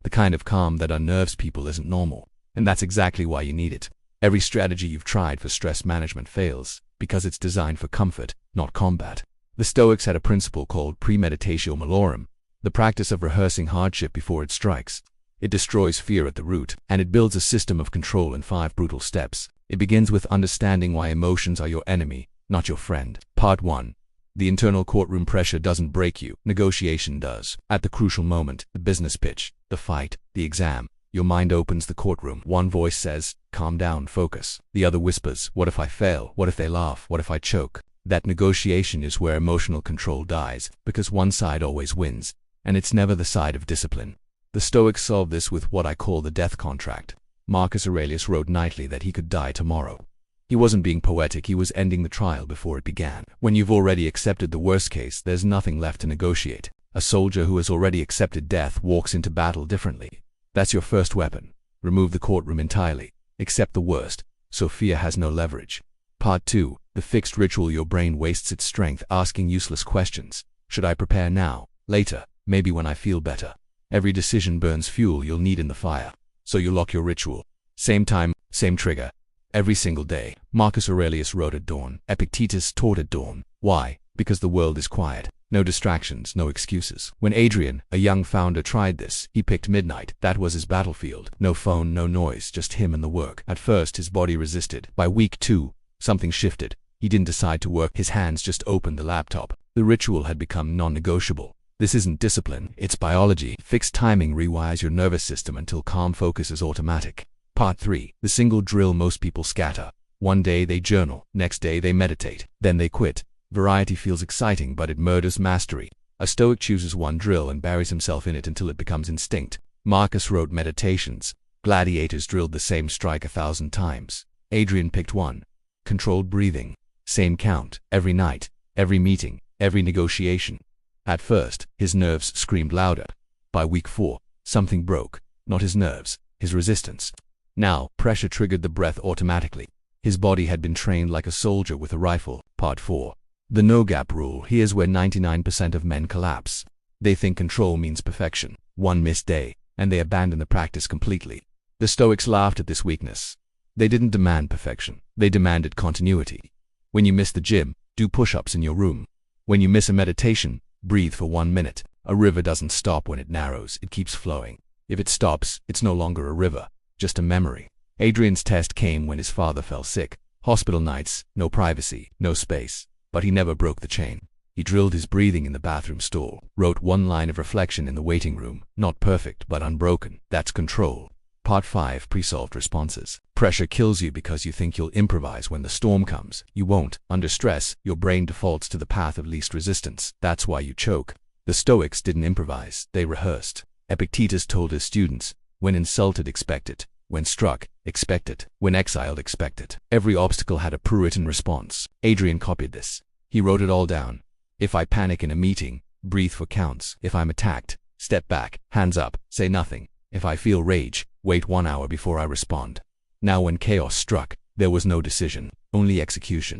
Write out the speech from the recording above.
The kind of calm that unnerves people isn't normal. And that's exactly why you need it. Every strategy you've tried for stress management fails, because it's designed for comfort, not combat. The Stoics had a principle called premeditatio malorum, the practice of rehearsing hardship before it strikes. It destroys fear at the root, and it builds a system of control in 5 brutal steps. It begins with understanding why emotions are your enemy, not your friend. Part 1. The internal courtroom pressure doesn't break you, negotiation does. At the crucial moment, the business pitch, the fight, the exam, your mind opens the courtroom. One voice says, calm down, focus. The other whispers, what if I fail? What if they laugh? What if I choke? That negotiation is where emotional control dies, because one side always wins, and it's never the side of discipline. The Stoics solved this with what I call the death contract. Marcus Aurelius wrote nightly that he could die tomorrow. He wasn't being poetic, he was ending the trial before it began. When you've already accepted the worst case, there's nothing left to negotiate. A soldier who has already accepted death walks into battle differently. That's your first weapon. Remove the courtroom entirely. Accept the worst, so fear has no leverage. Part 2. The fixed ritual. Your brain wastes its strength asking useless questions. Should I prepare now? Later? Maybe when I feel better? Every decision burns fuel you'll need in the fire. So you lock your ritual. Same time, same trigger. Every single day. Marcus Aurelius wrote at dawn. Epictetus taught at dawn. Why? Because the world is quiet. No distractions, no excuses. When Adrian, a young founder, tried this, he picked midnight. That was his battlefield. No phone, no noise, just him and the work. At first, his body resisted. By week 2, something shifted. He didn't decide to work. His hands just opened the laptop. The ritual had become non-negotiable. This isn't discipline, it's biology. Fixed timing rewires your nervous system until calm focus is automatic. Part 3. The single drill most people scatter. One day they journal, next day they meditate, then they quit. Variety feels exciting, but it murders mastery. A Stoic chooses one drill and buries himself in it until it becomes instinct. Marcus wrote Meditations. Gladiators drilled the same strike 1,000 times. Adrian picked one. Controlled breathing. Same count, every night, every meeting, every negotiation. At first, his nerves screamed louder. By week 4, something broke. Not his nerves, his resistance. Now, pressure triggered the breath automatically. His body had been trained like a soldier with a rifle. Part 4. The no-gap rule. Here's where 99% of men collapse. They think control means perfection. One missed day, and they abandon the practice completely. The Stoics laughed at this weakness. They didn't demand perfection. They demanded continuity. When you miss the gym, do push-ups in your room. When you miss a meditation, breathe for 1 minute. A river doesn't stop when it narrows, it keeps flowing. If it stops, it's no longer a river, just a memory. Adrian's test came when his father fell sick. Hospital nights, no privacy, no space. But he never broke the chain. He drilled his breathing in the bathroom stall, wrote one line of reflection in the waiting room. Not perfect, but unbroken. That's control. Part 5. Pre-solved responses. Pressure kills you because you think you'll improvise when the storm comes. You won't. Under stress, your brain defaults to the path of least resistance. That's why you choke. The Stoics didn't improvise, they rehearsed. Epictetus told his students, when insulted, expect it. When struck, expect it. When exiled, expect it. Every obstacle had a pre-written response. Adrian copied this. He wrote it all down. If I panic in a meeting, breathe for counts. If I'm attacked, step back, hands up, say nothing. If I feel rage, wait 1 hour before I respond. Now when chaos struck, there was no decision, only execution.